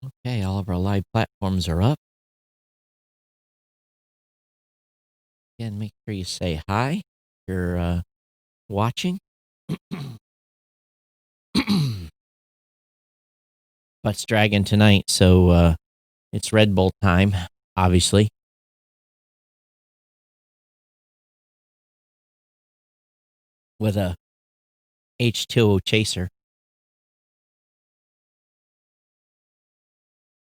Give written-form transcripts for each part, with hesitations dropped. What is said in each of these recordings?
Okay, all of our live platforms are up. Again, make sure you say hi if you're watching. Butts Dragon tonight, so it's Red Bull time, obviously. With a H2O chaser.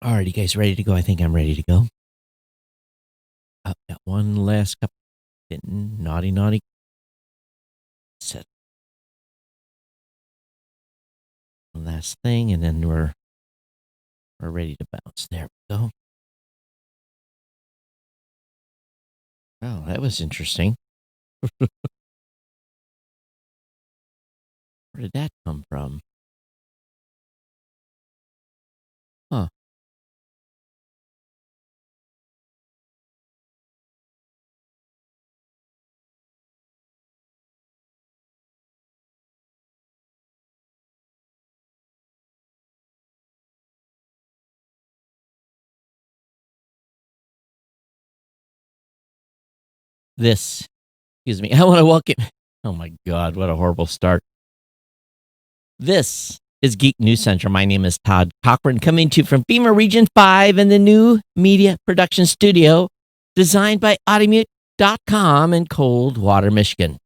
All right, you guys ready to go? I think I'm ready to go. Got one last cup. Naughty. Set one last thing, and then we're ready to bounce. There we go. Oh, that was interesting. Where did that come from? Huh. This, excuse me, I want to welcome. Oh my God, what a horrible start. This is Geek News Central. My name is Todd Cochran, coming to you from FEMA Region 5 in the new media production studio designed by Automute.com in Coldwater, Michigan.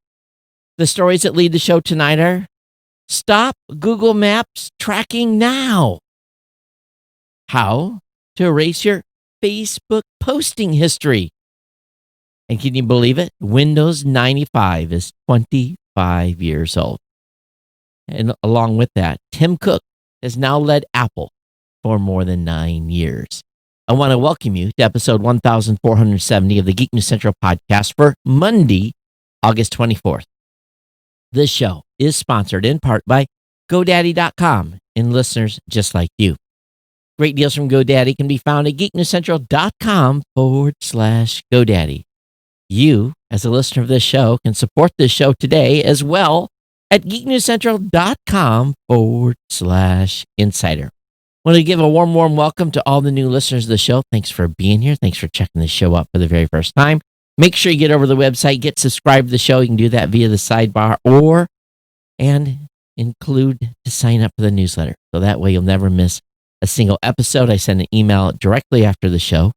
The stories that lead the show tonight are: stop Google Maps tracking now. How to erase your Facebook posting history. And can you believe it? Windows 95 is 25 years old. And along with that, Tim Cook has now led Apple for more than 9 years. I want to welcome you to episode 1470 of the Geek News Central podcast for Monday, August 24th. This show is sponsored in part by GoDaddy.com and listeners just like you. Great deals from GoDaddy can be found at geeknewscentral.com/GoDaddy. You, as a listener of this show, can support this show today as well at geeknewscentral.com/insider. Want to give a warm welcome to all the new listeners of the show. Thanks for being here. Thanks for checking the show out for the very first time. Make sure you get over to the website, get subscribed to the show. You can do that via the sidebar and include to sign up for the newsletter. So that way you'll never miss a single episode. I send an email directly after the show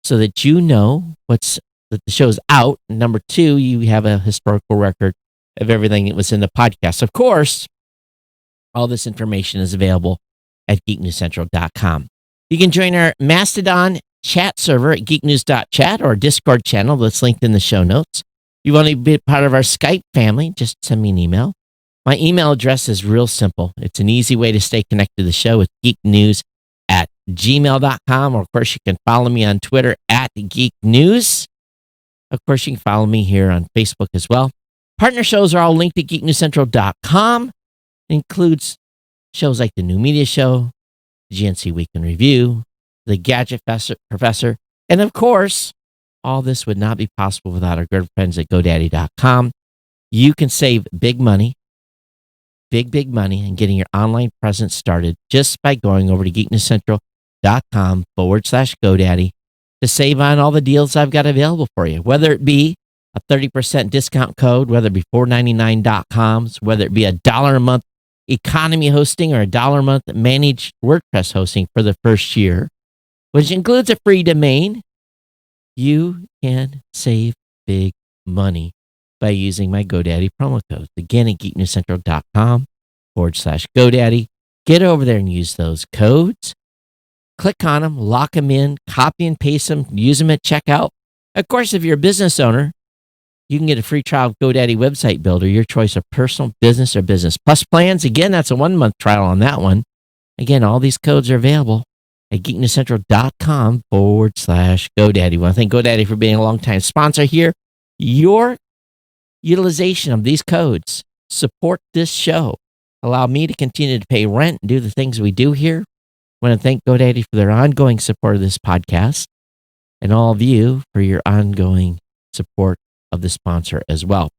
so that you know that the show's out. Number two, you have a historical record of everything that was in the podcast. Of course, all this information is available at geeknewscentral.com. You can join our Mastodon chat server at geeknews.chat or our Discord channel that's linked in the show notes. You want to be part of our Skype family, just send me an email. My email address is real simple. It's an easy way to stay connected to the show. It's geeknews@gmail.com. Or, of course, you can follow me on Twitter at geeknews. Of course, you can follow me here on Facebook as well. Partner shows are all linked at geeknewscentral.com. It includes shows like the New Media Show, the GNC Week in Review, the Gadget Professor, and of course, all this would not be possible without our good friends at GoDaddy.com. You can save big money, big money, and getting your online presence started just by going over to geeknewscentral.com/GoDaddy to save on all the deals I've got available for you, whether it be a 30% discount code, whether it be $4.99.coms, whether it be $1 a month economy hosting or $1 a month managed WordPress hosting for the first year, which includes a free domain. You can save big money by using my GoDaddy promo codes. Again, at geeknewscentral.com/GoDaddy. Get over there and use those codes. Click on them, lock them in, copy and paste them, use them at checkout. Of course, if you're a business owner, you can get a free trial of GoDaddy Website Builder, your choice of personal, business, or business plus plans. Again, that's a 1-month trial on that one. Again, all these codes are available at geeknewscentral.com/GoDaddy. I want to thank GoDaddy for being a long-time sponsor here. Your utilization of these codes support this show, allow me to continue to pay rent and do the things we do here. I want to thank GoDaddy for their ongoing support of this podcast and all of you for your ongoing support of the sponsor as well.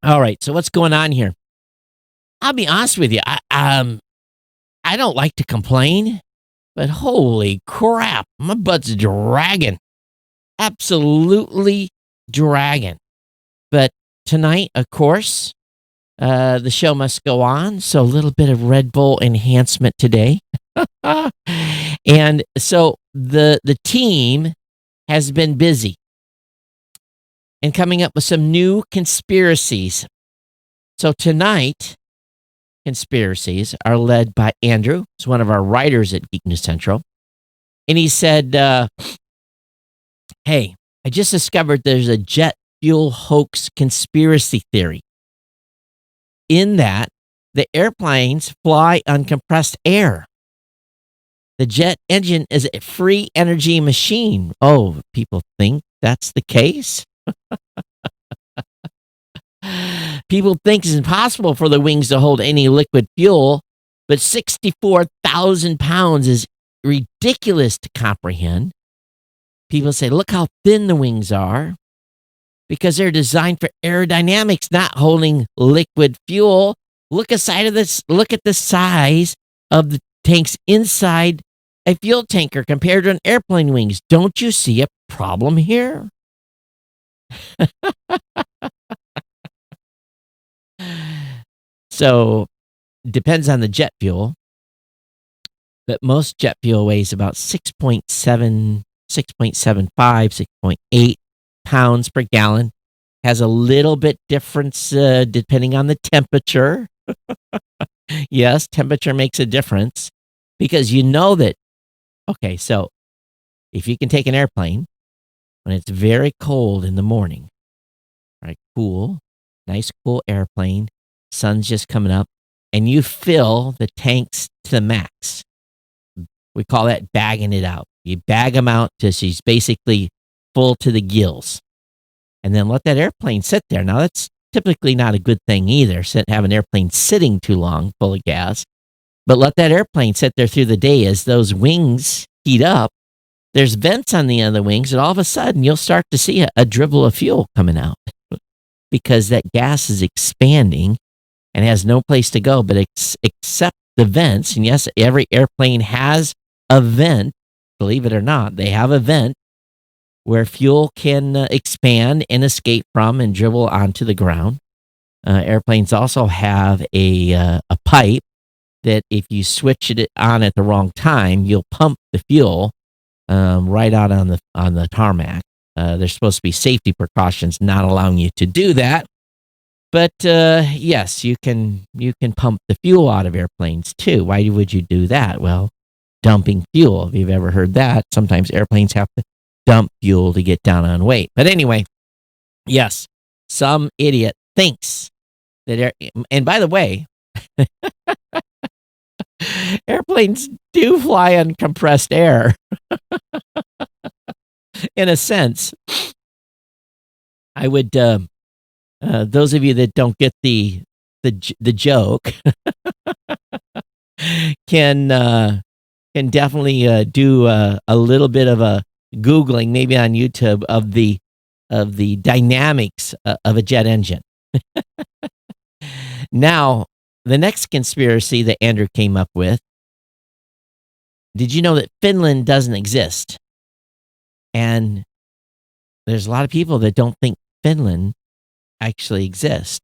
All right, so what's going on here? I'll be honest with you. I don't like to complain, but holy crap, my butt's dragging. Absolutely dragging. But tonight, of course, the show must go on. So a little bit of Red Bull enhancement today. And so the team has been busy and coming up with some new conspiracies. So tonight, conspiracies are led by Andrew. He's one of our writers at Geek News Central. And he said, hey, I just discovered there's a jet fuel hoax conspiracy theory. In that, the airplanes fly on compressed air. The jet engine is a free energy machine. Oh, people think that's the case? People think it's impossible for the wings to hold any liquid fuel, but 64,000 pounds is ridiculous to comprehend. People say, look how thin the wings are, because they're designed for aerodynamics, not holding liquid fuel. Look aside of this. Look at the size of the tanks inside a fuel tanker compared to an airplane wings. Don't you see a problem here? So, depends on the jet fuel, but most jet fuel weighs about 6.7, 6.75, 6.8 pounds per gallon. Has a little bit difference depending on the temperature. Yes, temperature makes a difference, because you know that, okay, so if you can take an airplane when it's very cold in the morning, right, cool, nice cool airplane, sun's just coming up, and you fill the tanks to the max. We call that bagging it out. You bag them out till she's basically full to the gills, and then let that airplane sit there. Now, that's typically not a good thing either, have an airplane sitting too long full of gas, but let that airplane sit there through the day. As those wings heat up, there's vents on the end of the wings, and all of a sudden you'll start to see a dribble of fuel coming out, because that gas is expanding and has no place to go but except the vents. And yes, every airplane has a vent. Believe it or not, they have a vent where fuel can expand and escape from and dribble onto the ground. Airplanes also have a pipe that if you switch it on at the wrong time, you'll pump the fuel right out on the tarmac. There's supposed to be safety precautions not allowing you to do that. But yes, you can pump the fuel out of airplanes too. Why would you do that? Well, dumping fuel. If you've ever heard that, sometimes airplanes have to dump fuel to get down on weight. But anyway, yes, some idiot thinks that and by the way, airplanes do fly on compressed air. In a sense, I would those of you that don't get the joke can definitely do a little bit of a Googling, maybe on YouTube, of the dynamics of a jet engine. Now, the next conspiracy that Andrew came up with. Did you know that Finland doesn't exist? And there's a lot of people that don't think Finland actually exists.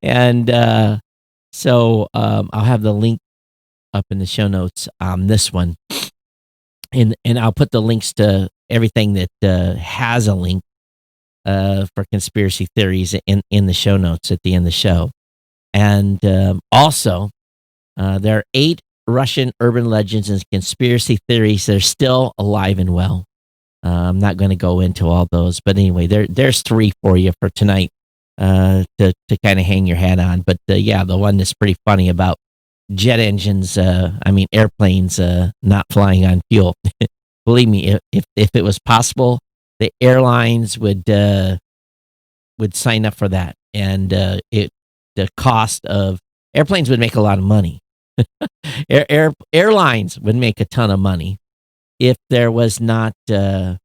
And so I'll have the link up in the show notes on this one. And I'll put the links to everything that has a link for conspiracy theories in the show notes at the end of the show. And also, there are 8 Russian urban legends and conspiracy theories that are still alive and well. I'm not going to go into all those, but anyway, there's 3 for you for tonight to kind of hang your hat on. But yeah, the one that's pretty funny about jet engines, airplanes not flying on fuel. Believe me, if it was possible, the airlines would sign up for that, and the cost of airplanes would make a lot of money. Airlines would make a ton of money if there was not a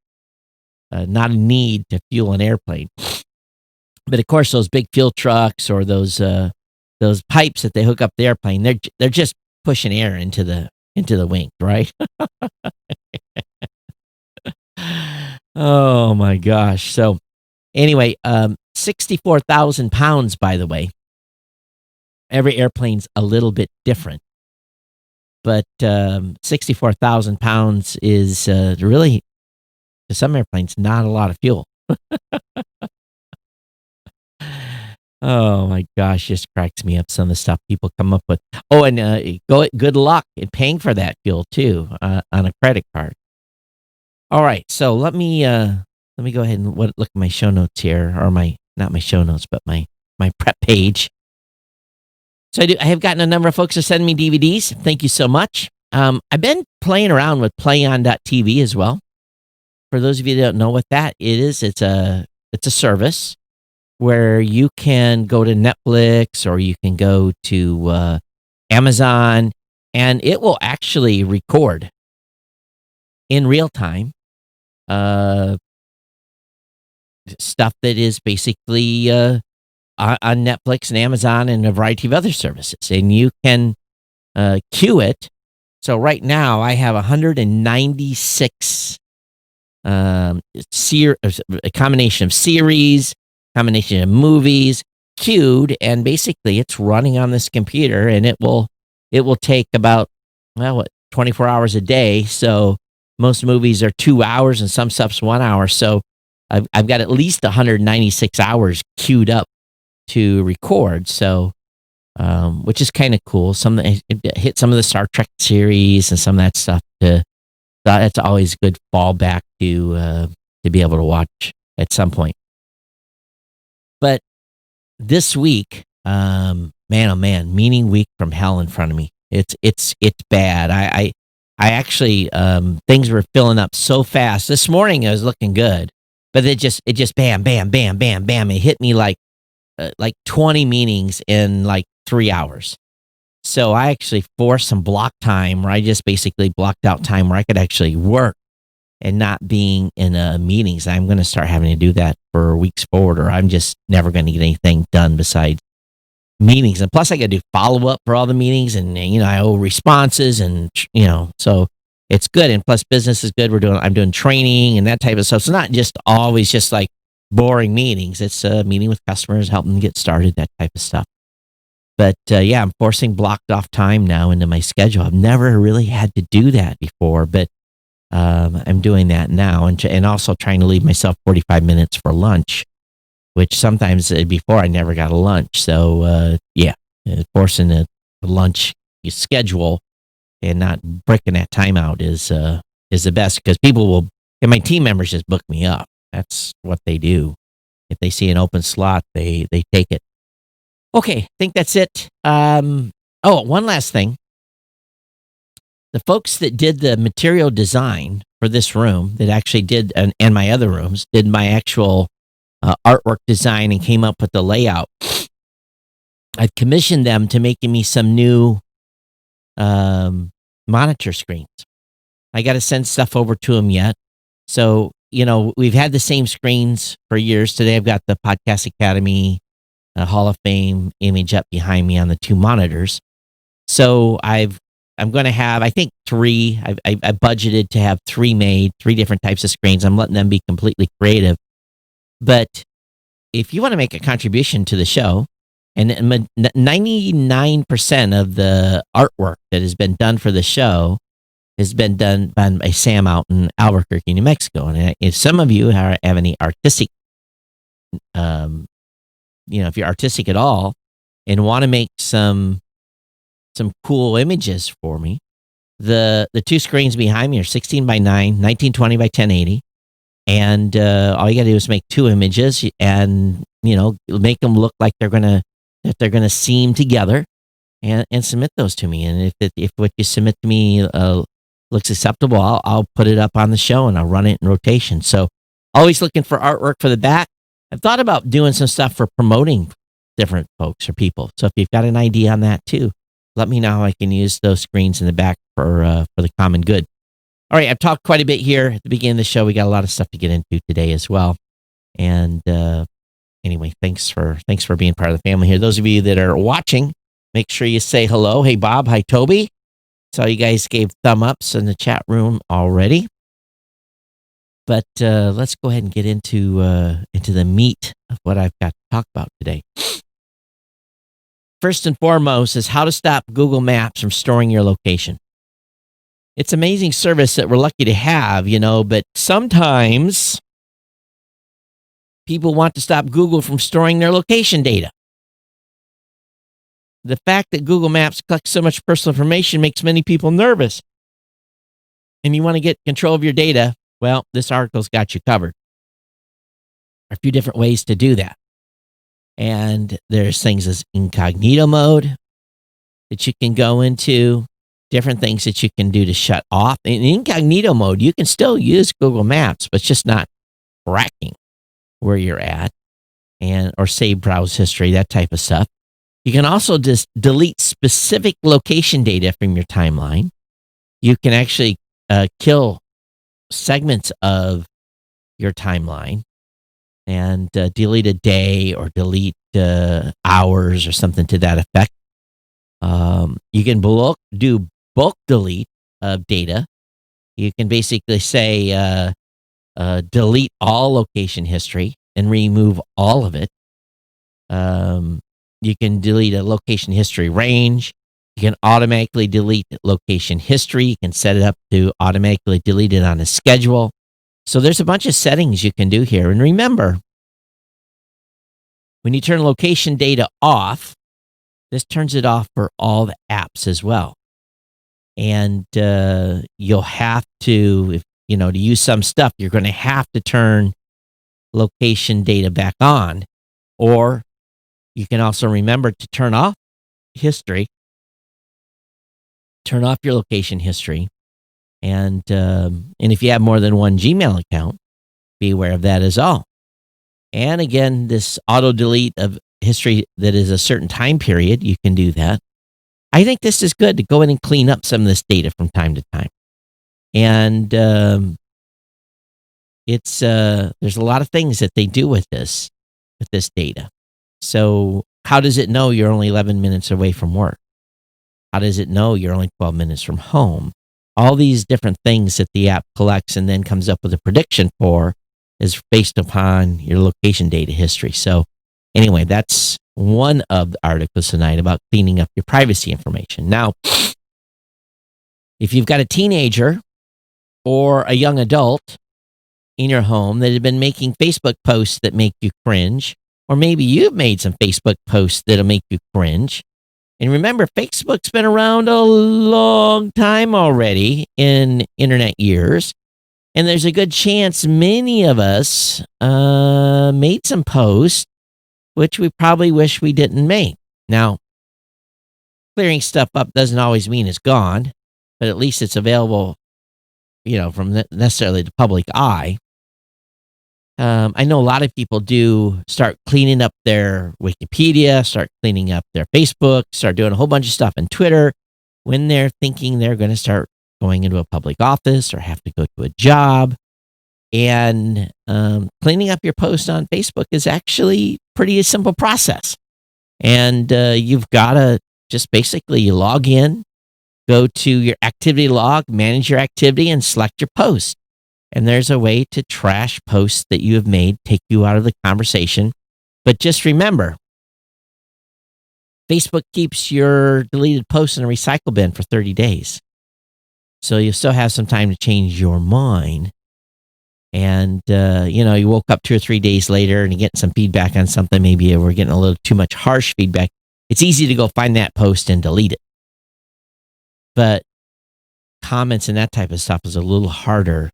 need to fuel an airplane. But of course, those big fuel trucks or those pipes that they hook up the airplane, they're just pushing air into the wings, right? Oh my gosh. So anyway, 64,000 pounds, by the way. Every airplane's a little bit different, but 64,000 pounds is really, to some airplanes, not a lot of fuel. Oh my gosh, just cracks me up some of the stuff people come up with. Oh, and good luck in paying for that fuel too on a credit card. All right, so let me go ahead and look at my show notes here, or not my show notes, but my prep page. So I have gotten a number of folks to send me DVDs. Thank you so much. I've been playing around with PlayOn.tv as well. For those of you that don't know what that is, it's a service where you can go to Netflix or you can go to Amazon, and it will actually record in real time stuff that is basically on Netflix and Amazon and a variety of other services, and you can queue it. So right now I have 196 a combination of series, combination of movies queued, and basically it's running on this computer, and it will take about 24 hours a day. So most movies are 2 hours and some stuff's 1 hour. So I've got at least 196 hours queued up to record. So which is kind of cool. Hit some of the Star Trek series and some of that stuff. That's always good fallback to be able to watch at some point. But this week, man, oh man, meeting week from hell in front of me. It's bad. I actually things were filling up so fast. This morning it was looking good, but it just bam, bam, bam, bam, bam. It hit me like 20 meetings in like 3 hours. So I actually forced some block time where I just basically blocked out time where I could actually work and not being in meetings. I'm going to start having to do that for weeks forward, or I'm just never going to get anything done besides meetings. And plus I got to do follow up for all the meetings, and I owe responses, and so it's good. And plus business is good. I'm doing training and that type of stuff. So not just always just like boring meetings. It's meeting with customers, helping them get started, that type of stuff. But yeah, I'm forcing blocked off time now into my schedule. I've never really had to do that before, but I'm doing that now, and also trying to leave myself 45 minutes for lunch, which sometimes before I never got a lunch. So yeah, forcing a lunch schedule and not breaking that time out is the best, because and my team members just book me up. That's what they do. If they see an open slot, they take it. Okay, I think that's it. One last thing. The folks that did the material design for this room, that actually did, and my other rooms, did my actual artwork design and came up with the layout. I've commissioned them to making me some new monitor screens. I got to send stuff over to them yet. So, we've had the same screens for years. Today I've got the Podcast Academy Hall of Fame image up behind me on the two monitors. So I'm going to have, I think, three. I budgeted to have three different types of screens. I'm letting them be completely creative. But if you want to make a contribution to the show, and 99% of the artwork that has been done for the show has been done by Sam out in Albuquerque, New Mexico. And if some of you have any artistic, if you're artistic at all and want to make some cool images for me, the two screens behind me are 16 by 9, 1920 by 1080. And all you got to do is make two images and, make them look like they're going to seam together, and submit those to me. And if what you submit to me looks acceptable, I'll put it up on the show and I'll run it in rotation. So always looking for artwork for the back. I've thought about doing some stuff for promoting different folks or people. So if you've got an idea on that too, let me know how I can use those screens in the back for the common good. All right, I've talked quite a bit here at the beginning of the show. We got a lot of stuff to get into today as well. And anyway, thanks for being part of the family here. Those of you that are watching, make sure you say hello. Hey, Bob. Hi, Toby. Saw you guys gave thumb ups in the chat room already. But let's go ahead and get into the meat of what I've got to talk about today. First and foremost is how to stop Google Maps from storing your location. It's an amazing service that we're lucky to have, but sometimes people want to stop Google from storing their location data. The fact that Google Maps collects so much personal information makes many people nervous. And you want to get control of your data, well, this article's got you covered. There are a few different ways to do that. And there's things as incognito mode that you can go into, different things that you can do to shut off. In incognito mode, you can still use Google Maps, but it's just not tracking where you're at or save browse history, that type of stuff. You can also just delete specific location data from your timeline. You can actually kill segments of your timeline and delete a day or delete hours or something to that effect. You can do bulk delete of data. You can basically say delete all location history and remove all of it. You can delete a location history range. You can automatically delete location history. You can set it up to automatically delete it on a schedule. So there's a bunch of settings you can do here. And remember, when you turn location data off, this turns it off for all the apps as well. And you'll have to, to use some stuff, you're going to have to turn location data back on. Or you can also remember to turn off history. Turn off your location history. And if you have more than one Gmail account, be aware of that as well. And again, this auto delete of history that is a certain time period, you can do that. I think this is good to go in and clean up some of this data from time to time. And there's a lot of things that they do with this data. So how does it know you're only 11 minutes away from work? How does it know you're only 12 minutes from home? All these different things that the app collects and then comes up with a prediction for is based upon your location data history. So anyway, that's one of the articles tonight about cleaning up your privacy information. Now, if you've got a teenager or a young adult in your home that have been making Facebook posts that make you cringe, or maybe you've made some Facebook posts that'll make you cringe. And remember, Facebook's been around a long time already in internet years. And there's a good chance many of us made some posts which we probably wish we didn't make. Now, clearing stuff up doesn't always mean it's gone, but at least it's available, from necessarily the public eye. I know a lot of people do start cleaning up their Wikipedia, start cleaning up their Facebook, start doing a whole bunch of stuff on Twitter when they're thinking they're going to start going into a public office or have to go to a job. And cleaning up your post on Facebook is actually pretty simple process. And you've got to just basically log in, go to your activity log, manage your activity, and select your post. And there's a way to trash posts that you have made, take you out of the conversation. But just remember, Facebook keeps your deleted posts in a recycle bin for 30 days. So you still have some time to change your mind. And, you woke up 2 or 3 days later and you get some feedback on something. Maybe we're getting a little too much harsh feedback. It's easy to go find that post and delete it. But comments and that type of stuff is a little harder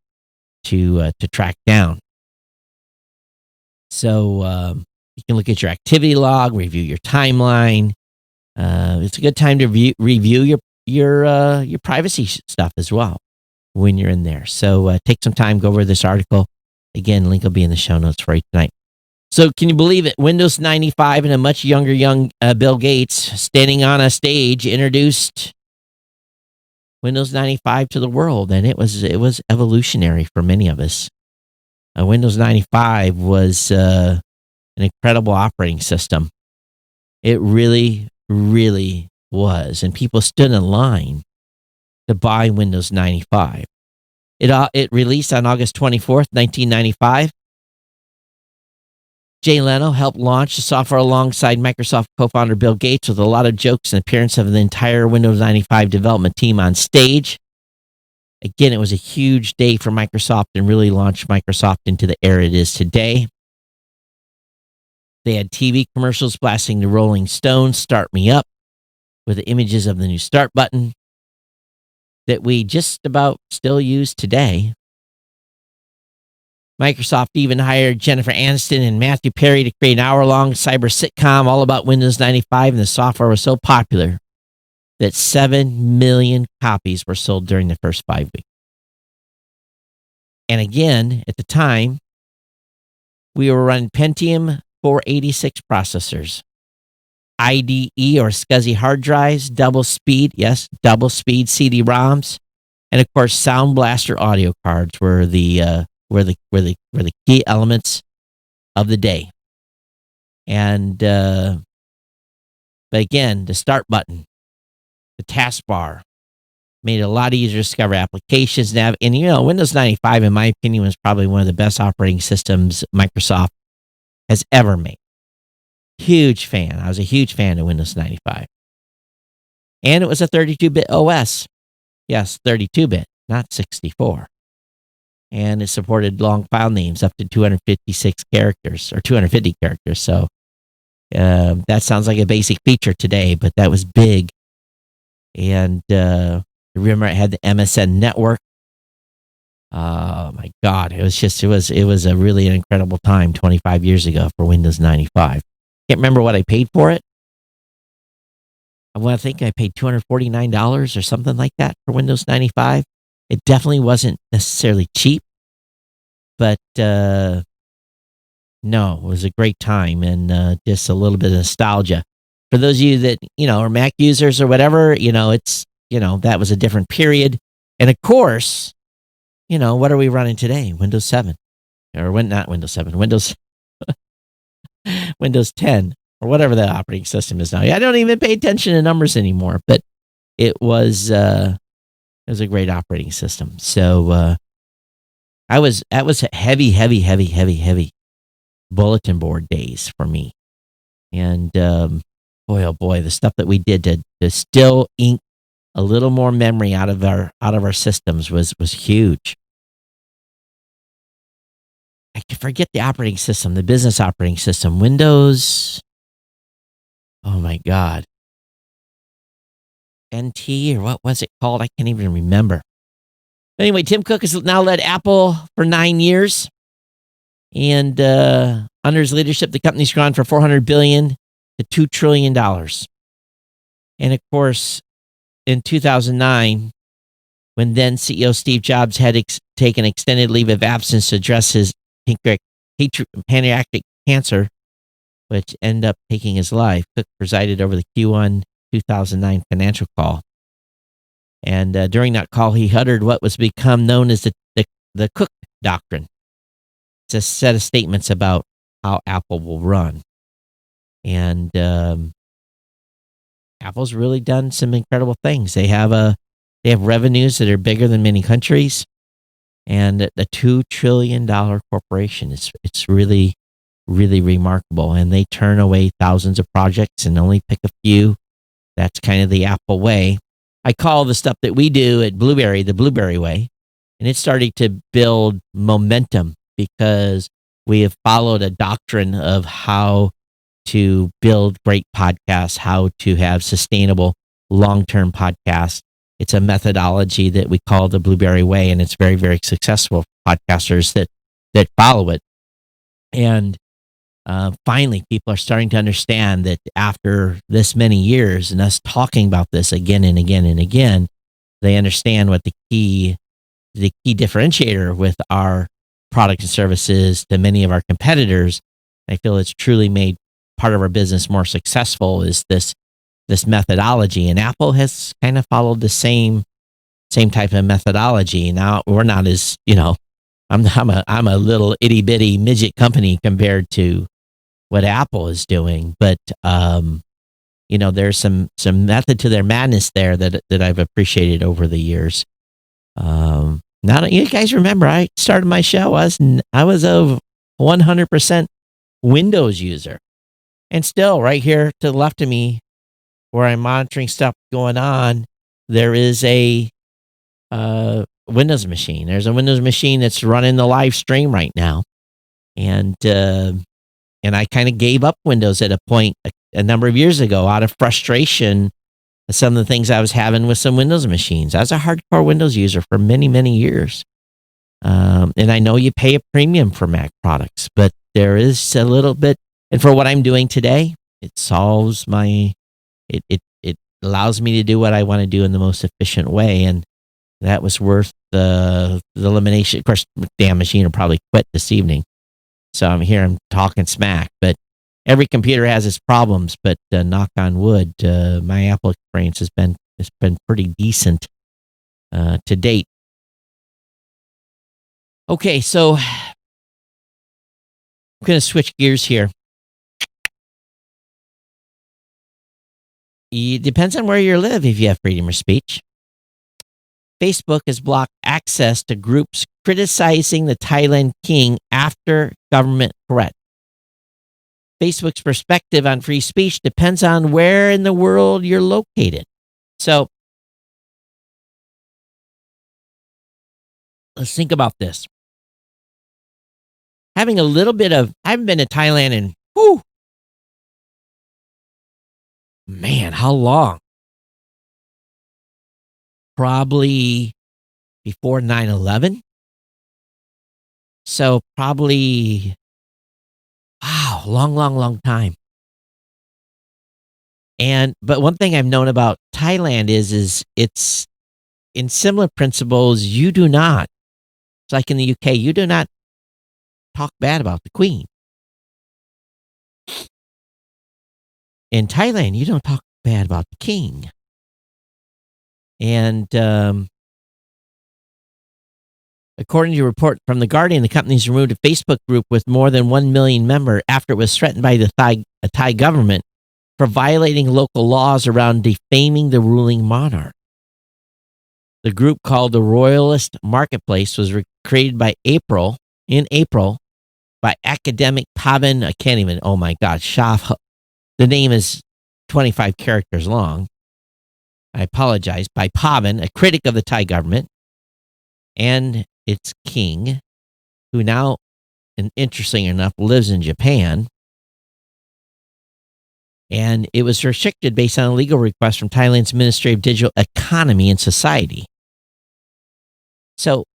to track down. So you can look at your activity log, review your timeline. It's a good time to review your privacy stuff as well when you're in there. So take some time, go over this article. Again, link will be in the show notes for you tonight. So can you believe it? Windows 95 and a much younger Bill Gates standing on a stage introduced Windows 95 to the world, and it was evolutionary for many of us. Windows 95 was an incredible operating system. It really, really was, and people stood in line to buy Windows 95. It released on August 24th, 1995. Jay Leno helped launch the software alongside Microsoft co-founder Bill Gates, with a lot of jokes and appearance of the entire Windows 95 development team on stage. Again, it was a huge day for Microsoft and really launched Microsoft into the era it is today. They had TV commercials blasting the Rolling Stones' Start Me Up with the images of the new start button that we just about still use today. Microsoft even hired Jennifer Aniston and Matthew Perry to create an hour-long cyber sitcom all about Windows 95, and the software was so popular that 7 million copies were sold during the first 5 weeks. And again, at the time, we were running Pentium 486 processors, IDE or SCSI hard drives, double speed CD-ROMs, and of course, Sound Blaster audio cards were the key elements of the day. And but again, the start button, the taskbar, made it a lot easier to discover applications. And Windows 95, in my opinion, was probably one of the best operating systems Microsoft has ever made. Huge fan. I was a huge fan of Windows 95. And it was a 32-bit OS. Yes, 32-bit, not 64. And it supported long file names up to 256 characters or 250 characters. So that sounds like a basic feature today, but that was big. And remember, it had the MSN network. Oh my God, it was a really an incredible time 25 years ago for Windows 95. Can't remember what I paid for it. I think I paid $249 or something like that for Windows 95. It definitely wasn't necessarily cheap, but no, it was a great time, and just a little bit of nostalgia. For those of you that, are Mac users or whatever, that was a different period. And of course, what are we running today? Windows 7. Or not Windows 7, Windows 10, or whatever the operating system is now. I don't even pay attention to numbers anymore, but it was a great operating system. So that was heavy bulletin board days for me. And boy, oh boy, the stuff that we did to still ink a little more memory out of our systems was huge. I forget the operating system, the business operating system, Windows. Oh my God. NT, or what was it called? I can't even remember. Anyway, Tim Cook has now led Apple for 9 years. And under his leadership, the company's gone from $400 billion to $2 trillion. And of course, in 2009, when then CEO Steve Jobs had taken extended leave of absence to address his pancreatic cancer, which ended up taking his life, Cook presided over the Q1 2009 financial call. And during that call, he uttered what was become known as the Cook Doctrine. It's a set of statements about how Apple will run. And Apple's really done some incredible things. They have revenues that are bigger than many countries, and the $2 trillion corporation. It's really, really remarkable. And they turn away thousands of projects and only pick a few. That's kind of the Apple way. I call the stuff that we do at Blueberry the Blueberry way, and it's starting to build momentum because we have followed a doctrine of how to build great podcasts, how to have sustainable long-term podcasts. It's a methodology that we call the Blueberry way, and it's very, very successful for podcasters that follow it. And finally, people are starting to understand that after this many years and us talking about this again and again and again, they understand what the key differentiator with our product and services to many of our competitors. I feel it's truly made part of our business more successful is this methodology. And Apple has kind of followed the same type of methodology. Now we're not as, I'm a little itty bitty midget company compared to what Apple is doing, but there's some method to their madness there that I've appreciated over the years. Now, you guys remember, I started my show. I was a 100% Windows user, and still, right here to the left of me, where I'm monitoring stuff going on, there is a Windows machine. There's a Windows machine that's running the live stream right now, and I kind of gave up Windows at a point a number of years ago out of frustration of some of the things I was having with some Windows machines. I was a hardcore Windows user for many, many years. And I know you pay a premium for Mac products, but there is a little bit, and for what I'm doing today, it solves it allows me to do what I want to do in the most efficient way. And that was worth the elimination. Of course, damn machine will probably quit this evening. So I'm talking smack, but every computer has its problems, but knock on wood, my Apple experience has been pretty decent to date. Okay, so I'm going to switch gears here. It depends on where you live if you have freedom of speech. Facebook has blocked access to groups criticizing the Thailand king after government threat. Facebook's perspective on free speech depends on where in the world you're located. So let's think about this. I haven't been to Thailand in, man, how long? Probably before 9/11. So probably, wow, long time. But one thing I've known about Thailand is it's in similar principles. You do not, it's like in the UK, you do not talk bad about the Queen. In Thailand, you don't talk bad about the king. And according to a report from The Guardian, the company's removed a Facebook group with more than 1 million members after it was threatened by the Thai government for violating local laws around defaming the ruling monarch. The group, called the Royalist Marketplace, was created in April by academic Pavan. I can't even, oh my God, the name is 25 characters long. I apologize. By Pavan, a critic of the Thai government and its king, who now, and interesting enough, lives in Japan. And it was restricted based on a legal request from Thailand's Ministry of Digital Economy and Society. So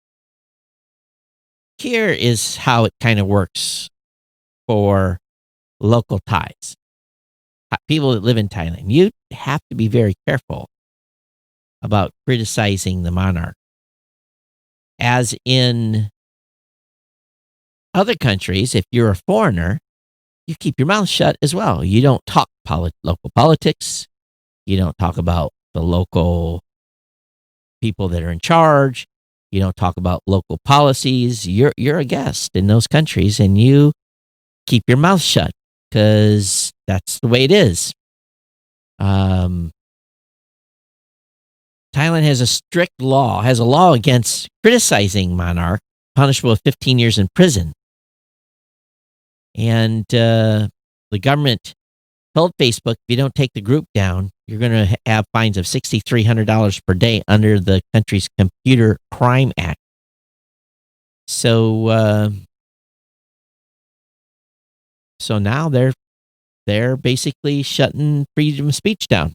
here is how it kind of works for local Thais. People that live in Thailand, you have to be very careful about criticizing the monarch. As in other countries, if you're a foreigner, you keep your mouth shut as well. You don't talk local politics. You don't talk about the local people that are in charge. You don't talk about local policies. You're a guest in those countries, and you keep your mouth shut because that's the way it is. Thailand has a law against criticizing monarch, punishable with 15 years in prison. And the government told Facebook, if you don't take the group down, you're going to have fines of $6,300 per day under the country's Computer Crime Act. So now they're basically shutting freedom of speech down.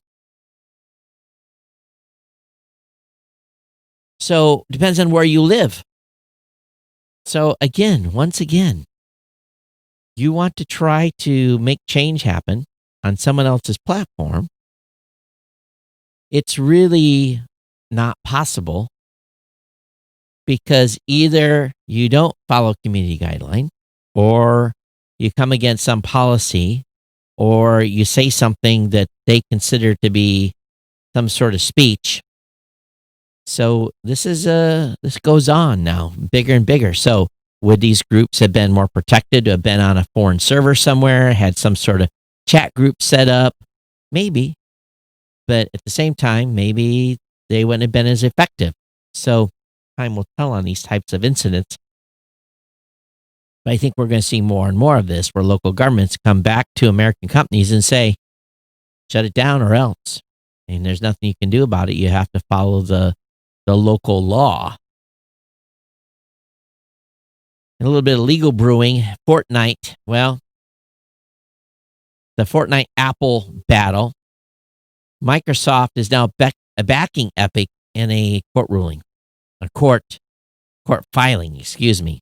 So depends on where you live. So once again, you want to try to make change happen on someone else's platform. It's really not possible because either you don't follow community guideline, or you come against some policy, or you say something that they consider to be some sort of speech. So this goes on now, bigger and bigger. So would these groups have been more protected to have been on a foreign server somewhere, had some sort of chat group set up, Maybe. But at the same time, maybe they wouldn't have been as effective. So time will tell on these types of incidents. But I think we're going to see more and more of this where local governments come back to American companies and say, shut it down or else. And there's nothing you can do about it. You have to follow the local law. And a little bit of legal brewing. Fortnite. Well, the Fortnite Apple battle. Microsoft is now backing Epic in a court ruling, a court filing, excuse me.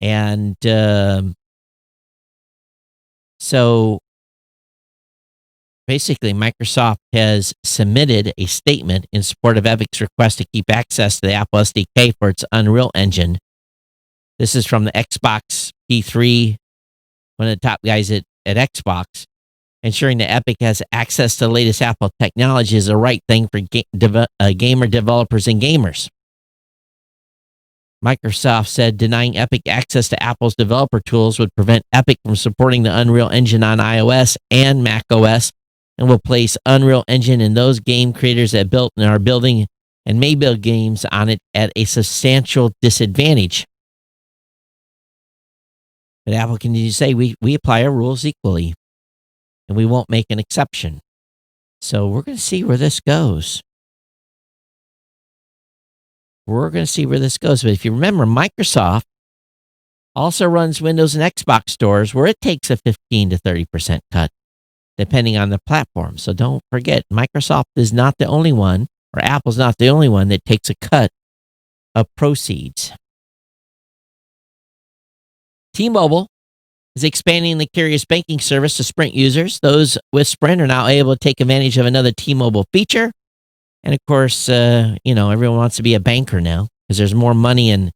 And so basically, Microsoft has submitted a statement in support of Epic's request to keep access to the Apple SDK for its Unreal Engine. This is from the Xbox P3, one of the top guys at Xbox. Ensuring that Epic has access to the latest Apple technology is the right thing for gamer developers and gamers. Microsoft said denying Epic access to Apple's developer tools would prevent Epic from supporting the Unreal Engine on iOS and macOS, and will place Unreal Engine and those game creators that built and are building and may build games on it at a substantial disadvantage. But Apple continues to say we apply our rules equally, and we won't make an exception. So we're going to see where this goes. But if you remember, Microsoft also runs Windows and Xbox stores where it takes a 15 to 30% cut, depending on the platform. So don't forget, Microsoft is not the only one, or Apple's not the only one that takes a cut of proceeds. T-Mobile is expanding the Curious banking service to Sprint users. Those with Sprint are now able to take advantage of another T-Mobile feature. And of course, everyone wants to be a banker now because there's more money in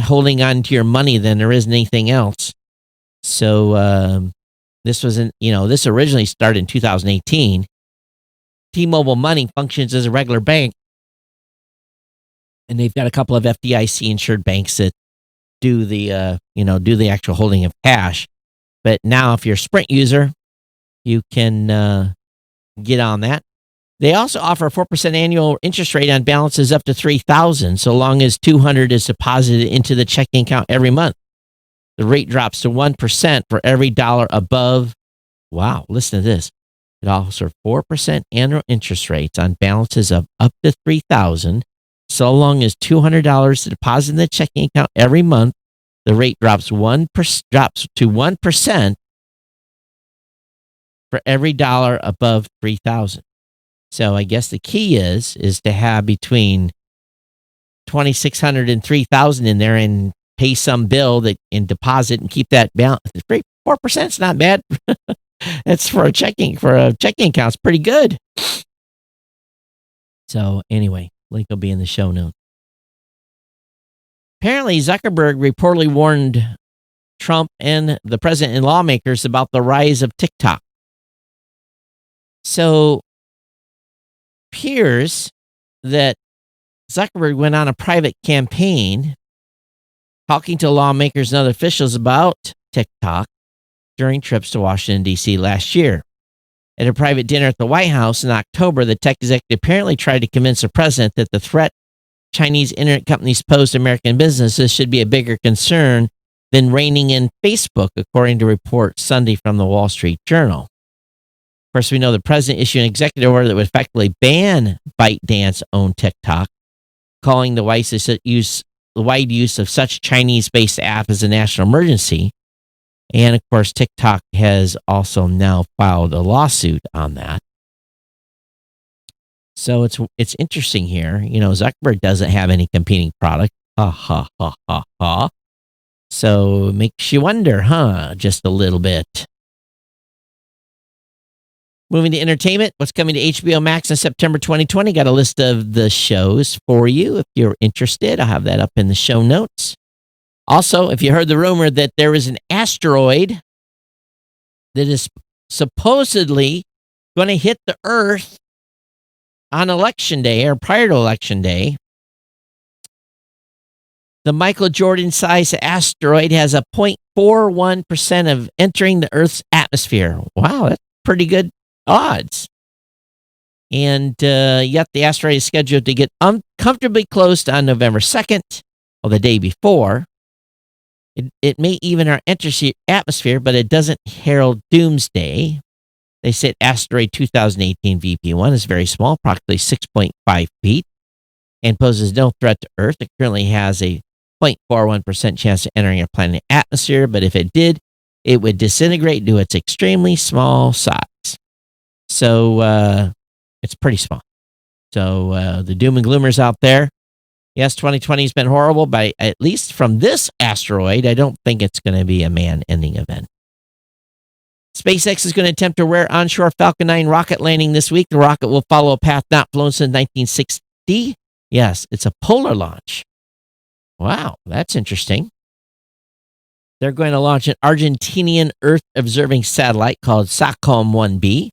holding on to your money than there is anything else. So this originally started in 2018. T-Mobile Money functions as a regular bank, and they've got a couple of FDIC insured banks that do the actual holding of cash. But now, if you're a Sprint user, you can get on that. They also offer a 4% annual interest rate on balances up to $3,000, so long as $200 is deposited into the checking account every month. The rate drops to 1% for every dollar above. Wow, listen to this. It offers 4% annual interest rates on balances of up to $3,000, so long as $200 is deposited in the checking account every month. The rate drops to 1% for every dollar above $3,000. So I guess the key is to have between $2,600 and $3,000 in there and pay some bill and deposit and keep that balance. 4% is not bad. That's for a checking account. It's pretty good. So anyway, link will be in the show notes. Apparently, Zuckerberg reportedly warned Trump and the president and lawmakers about the rise of TikTok. So appears that Zuckerberg went on a private campaign talking to lawmakers and other officials about TikTok during trips to Washington, D.C. last year. At a private dinner at the White House in October, the tech executive apparently tried to convince the president that the threat Chinese internet companies pose to American businesses should be a bigger concern than reining in Facebook, according to reports Sunday from the Wall Street Journal. Of course, we know the president issued an executive order that would effectively ban ByteDance-owned TikTok, calling the wide use of such Chinese-based app as a national emergency. And of course, TikTok has also now filed a lawsuit on that. So it's interesting here. Zuckerberg doesn't have any competing product. So it makes you wonder, just a little bit. Moving to entertainment, what's coming to HBO Max in September 2020? Got a list of the shows for you if you're interested. I'll have that up in the show notes. Also, if you heard the rumor that there is an asteroid that is supposedly going to hit the Earth on Election Day or prior to Election Day, the Michael Jordan-sized asteroid has a 0.41% of entering the Earth's atmosphere. Wow, pretty good odds. And yet the asteroid is scheduled to get uncomfortably close on November 2nd, or the day before. It may even enter the atmosphere, but it doesn't herald doomsday. They said asteroid 2018 VP1 is very small, approximately 6.5 feet, and poses no threat to Earth. It currently has a 0.41% chance of entering our planet atmosphere, but if it did, it would disintegrate due to its extremely small size. So it's pretty small. So the doom and gloomers out there, yes, 2020 has been horrible, but at least from this asteroid, I don't think it's going to be a man-ending event. SpaceX is going to attempt a rare onshore Falcon 9 rocket landing this week. The rocket will follow a path not flown since 1960. Yes, it's a polar launch. Wow, that's interesting. They're going to launch an Argentinian Earth-observing satellite called SATCOM-1B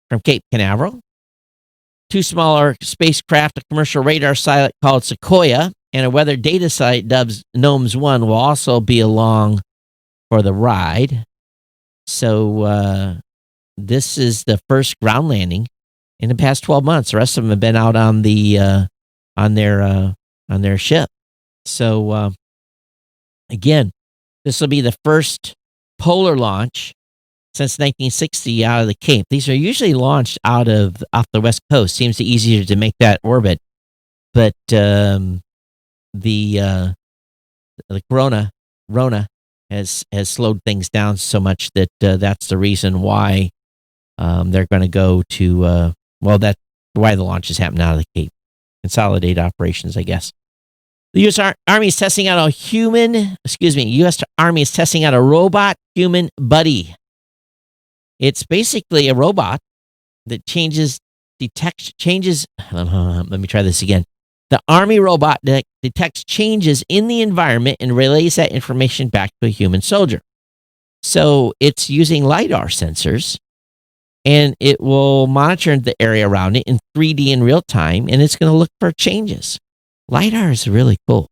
from Cape Canaveral. Two smaller spacecraft, a commercial radar satellite called Sequoia, and a weather data site dubbed GNOMES-1 will also be along for the ride. So this is the first ground landing in the past 12 months. The rest of them have been out on the on their ship. So again, this will be the first polar launch since 1960 out of the Cape. These are usually launched off the West Coast. Seems easier to make that orbit, but the Rona has slowed things down so much that that's the reason why they're going to go to that's why the launches happen out of the Cape. Consolidate operations, I guess. The U.S. Army is testing out U.S. Army is testing out a robot human buddy. It's basically a robot that let me try this again. The Army robot detects changes in the environment and relays that information back to a human soldier. So it's using LiDAR sensors, and it will monitor the area around it in 3D in real time, and it's going to look for changes. LiDAR is really cool.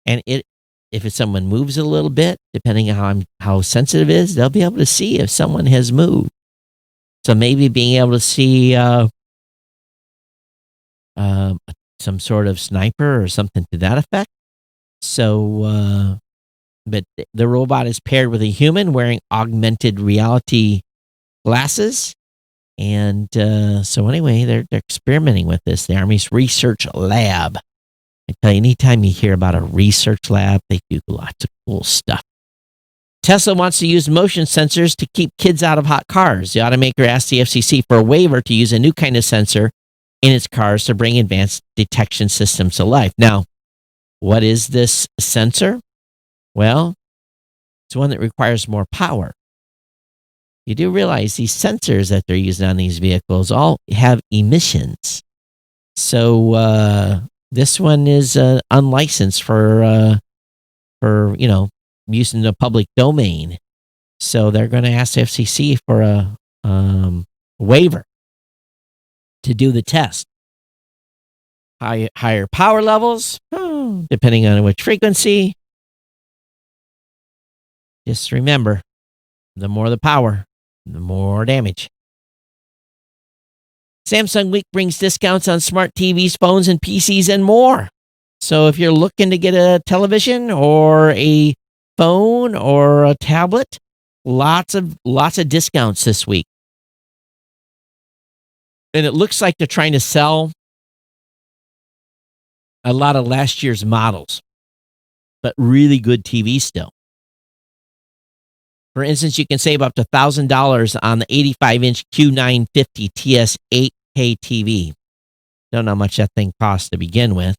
And if someone moves a little bit, depending on how sensitive it is, they'll be able to see if someone has moved. So maybe being able to see some sort of sniper or something to that effect. So, but the robot is paired with a human wearing augmented reality glasses. And so anyway, they're experimenting with this. The Army's research lab. I tell you, anytime you hear about a research lab, they do lots of cool stuff. Tesla wants to use motion sensors to keep kids out of hot cars. The automaker asked the FCC for a waiver to use a new kind of sensor in its cars to bring advanced detection systems to life. Now, what is this sensor? Well, it's one that requires more power. You do realize these sensors that they're using on these vehicles all have emissions. So this one is unlicensed for use in the public domain. So they're going to ask the FCC for a waiver to do the test. Higher power levels, depending on which frequency. Just remember, the more the power, the more damage. Samsung Week brings discounts on smart TVs, phones, and PCs, and more. So if you're looking to get a television or a phone or a tablet, lots of discounts this week. And it looks like they're trying to sell a lot of last year's models, but really good TVs still. For instance, you can save up to $1,000 on the 85-inch Q950 TS 8K TV. Don't know how much that thing costs to begin with,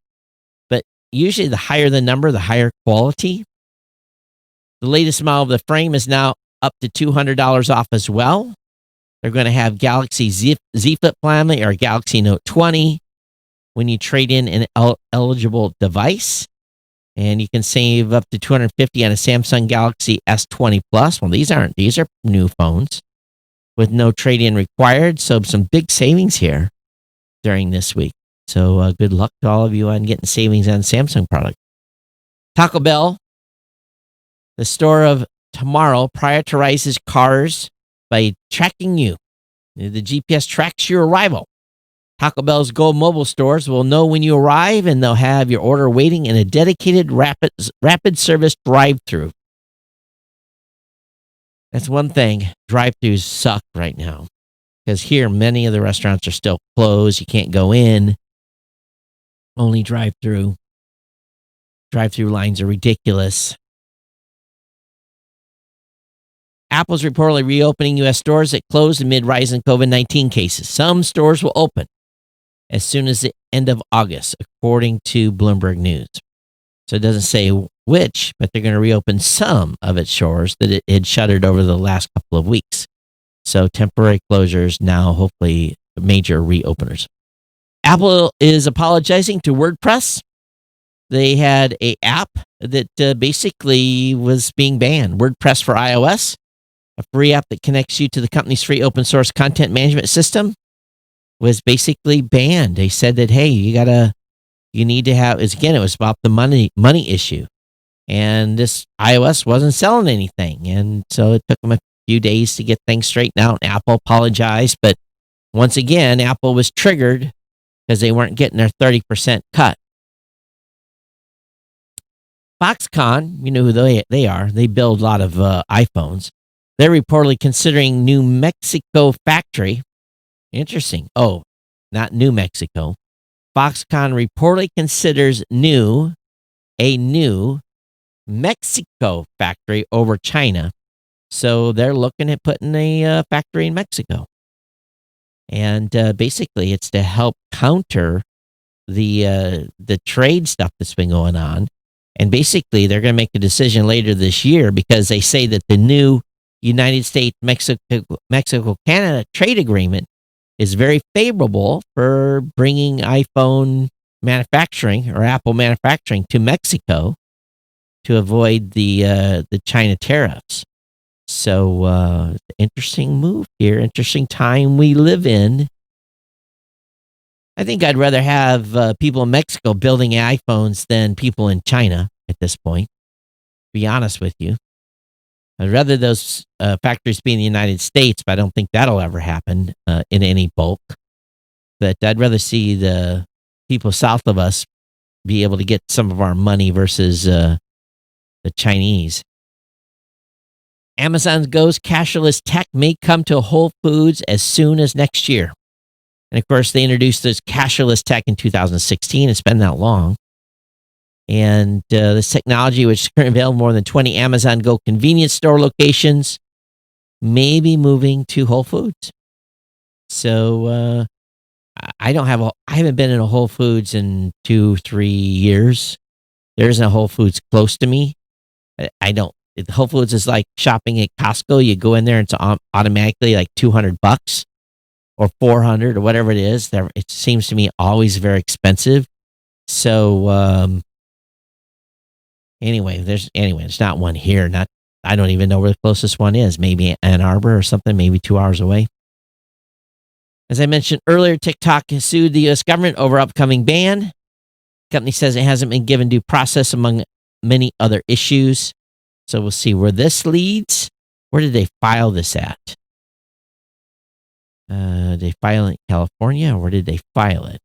but usually the higher the number, the higher quality. The latest model of the frame is now up to $200 off as well. They're going to have Galaxy Z Flip family or Galaxy Note 20 when you trade in an eligible device. And you can save up to $250 on a Samsung Galaxy S20 Plus. Well, these are new phones with no trade-in required. So some big savings here during this week. So good luck to all of you on getting savings on Samsung products. Taco Bell, the store of tomorrow, prioritizes cars by tracking you. The GPS tracks your arrival. Taco Bell's Go mobile stores will know when you arrive, and they'll have your order waiting in a dedicated rapid service drive-through. That's one thing. Drive-thrus suck right now because here many of the restaurants are still closed. You can't go in. Only drive-through. Drive-through lines are ridiculous. Apple's reportedly reopening U.S. stores that closed amid rising COVID-19 cases. Some stores will open as soon as the end of August, according to Bloomberg News. So it doesn't say which, but they're going to reopen some of its stores that it had shuttered over the last couple of weeks. So temporary closures, now hopefully major reopeners. Apple is apologizing to WordPress. They had an app that basically was being banned. WordPress for iOS, a free app that connects you to the company's free open source content management system, was basically banned. They said that, hey, you need to have, it was about the money issue. And this iOS wasn't selling anything. And so it took them a few days to get things straightened out. And Apple apologized. But once again, Apple was triggered because they weren't getting their 30% cut. Foxconn, you know who they are. They build a lot of iPhones. They're reportedly considering New Mexico factory. Interesting. Oh, not New Mexico. Foxconn reportedly considers a new Mexico factory over China. So they're looking at putting a factory in Mexico. And basically, it's to help counter the trade stuff that's been going on. And basically, they're going to make a decision later this year because they say that the new United States Mexico-Canada trade agreement is very favorable for bringing iPhone manufacturing or Apple manufacturing to Mexico to avoid the China tariffs. So interesting move here, interesting time we live in. I think I'd rather have people in Mexico building iPhones than people in China at this point, to be honest with you. I'd rather those factories be in the United States, but I don't think that'll ever happen in any bulk. But I'd rather see the people south of us be able to get some of our money versus the Chinese. Amazon Go's cashless tech may come to Whole Foods as soon as next year. And of course, they introduced this cashless tech in 2016. It's been that long. And this technology, which is currently available in more than 20 Amazon Go convenience store locations, may be moving to Whole Foods. So I haven't been in a Whole Foods in 2-3 years. There isn't a Whole Foods close to me. Whole Foods is like shopping at Costco. You go in there and it's automatically like $200 or $400 or whatever it is. It seems to me always very expensive. So anyway, there's not one here. I don't even know where the closest one is. Maybe Ann Arbor or something, maybe 2 hours away. As I mentioned earlier, TikTok has sued the U.S. government over upcoming ban. The company says it hasn't been given due process among many other issues. So we'll see where this leads. Where did they file this at? Did they file it in California, or where did they file it?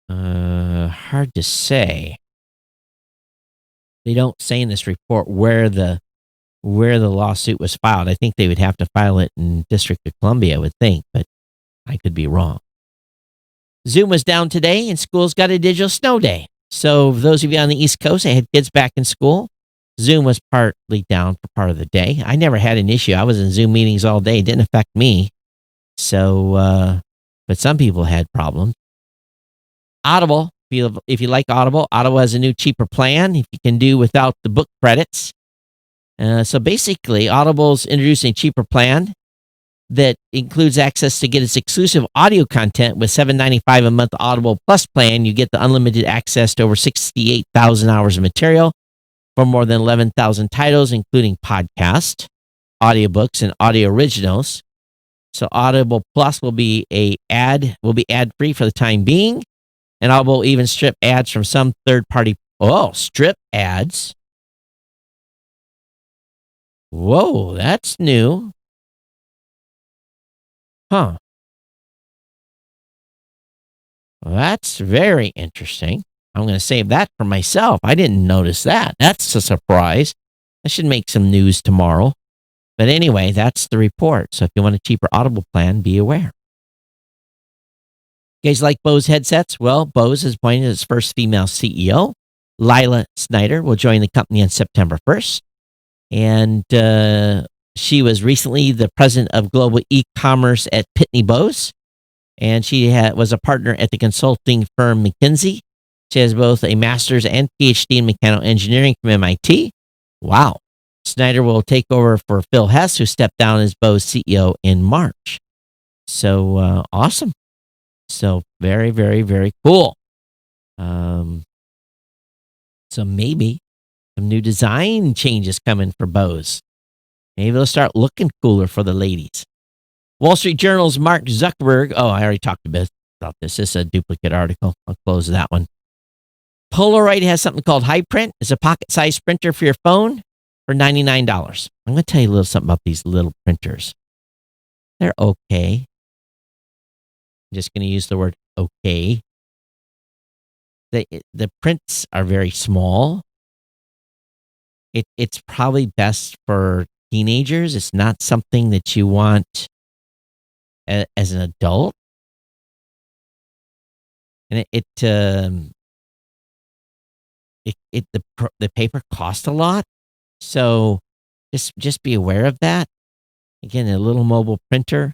Hard to say. They don't say in this report where the lawsuit was filed. I think they would have to file it in District of Columbia, I would think, but I could be wrong. Zoom was down today, and schools got a digital snow day. So those of you on the East Coast that had kids back in school, Zoom was partly down for part of the day. I never had an issue. I was in Zoom meetings all day. It didn't affect me. So, but some people had problems. Audible, if you like Audible has a new cheaper plan if you can do without the book credits. So basically, Audible's introducing a cheaper plan that includes access to get its exclusive audio content with $7.95 a month Audible Plus plan. You get the unlimited access to over 68,000 hours of material for more than 11,000 titles, including podcasts, audiobooks, and audio originals. So Audible Plus will be ad-free for the time being, and Audible will even strip ads from some third-party. Strip ads. Whoa, that's new. Huh. Well, that's very interesting. I'm going to save that for myself. I didn't notice that. That's a surprise. I should make some news tomorrow. But anyway, that's the report. So if you want a cheaper Audible plan, be aware. You guys like Bose headsets? Well, Bose has appointed its first female CEO. Lila Snyder will join the company on September 1st. And she was recently the president of global e-commerce at Pitney Bowes. And she was a partner at the consulting firm McKinsey. She has both a master's and PhD in mechanical engineering from MIT. Wow. Snyder will take over for Phil Hess, who stepped down as Bose CEO in March. So awesome. So very, very, very cool. So maybe some new design changes coming for Bose. Maybe they'll start looking cooler for the ladies. Wall Street Journal's Mark Zuckerberg. Oh, I already talked a bit about this. This is a duplicate article. I'll close that one. Polaroid has something called HiPrint. It's a pocket-sized printer for your phone for $99. I'm going to tell you a little something about these little printers. They're okay. I'm just going to use the word okay. The prints are very small. It's probably best for teenagers. It's not something that you want as an adult. And the paper costs a lot. So just be aware of that. Again, a little mobile printer.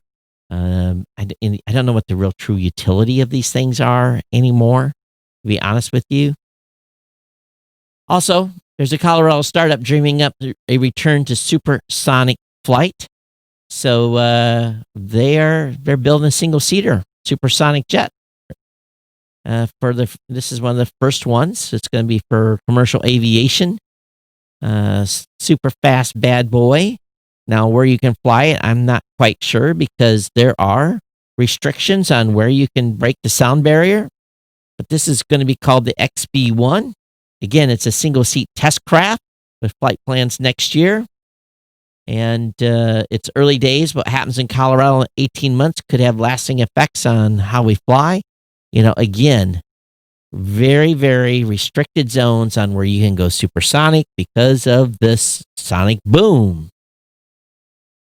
I don't know what the real true utility of these things are anymore, to be honest with you. Also, there's a Colorado startup dreaming up a return to supersonic flight. So they're building a single-seater supersonic jet. This is one of the first ones. It's going to be for commercial aviation. Super fast bad boy. Now, where you can fly it, I'm not quite sure because there are restrictions on where you can break the sound barrier. But this is going to be called the XB-1. Again, it's a single-seat test craft with flight plans next year. And it's early days. What happens in Colorado in 18 months could have lasting effects on how we fly. Again, very, very restricted zones on where you can go supersonic because of this sonic boom.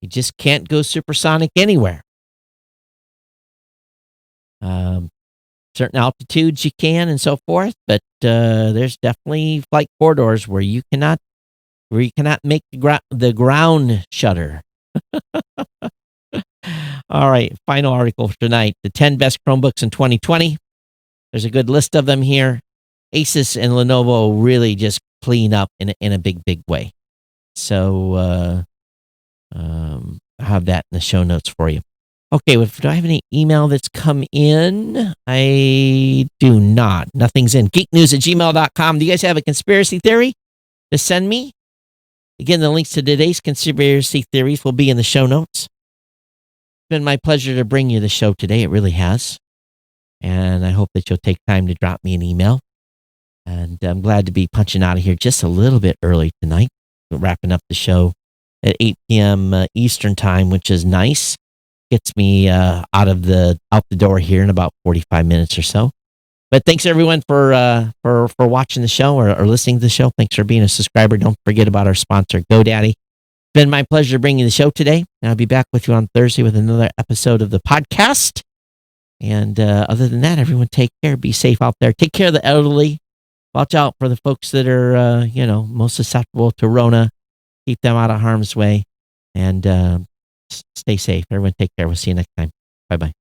You just can't go supersonic anywhere. Certain altitudes you can and so forth, but there's definitely flight corridors where you cannot make the ground shudder. All right, final article for tonight. The 10 best Chromebooks in 2020. There's a good list of them here. Asus and Lenovo really just clean up in a big, big way. So I have that in the show notes for you. Okay, do I have any email that's come in? I do not. Nothing's in. geeknews@gmail.com. Do you guys have a conspiracy theory to send me? Again, the links to today's conspiracy theories will be in the show notes. It's been my pleasure to bring you the show today. It really has. And I hope that you'll take time to drop me an email. And I'm glad to be punching out of here just a little bit early tonight. We're wrapping up the show at 8 p.m. Eastern time, which is nice. Gets me out the door here in about 45 minutes or so. But thanks everyone for watching the show or listening to the show. Thanks for being a subscriber. Don't forget about our sponsor, GoDaddy. It's been my pleasure to bring you the show today. And I'll be back with you on Thursday with another episode of the podcast. And other than that, everyone take care. Be safe out there. Take care of the elderly. Watch out for the folks that are, most susceptible to Rona. Keep them out of harm's way. And stay safe. Everyone take care. We'll see you next time. Bye-bye.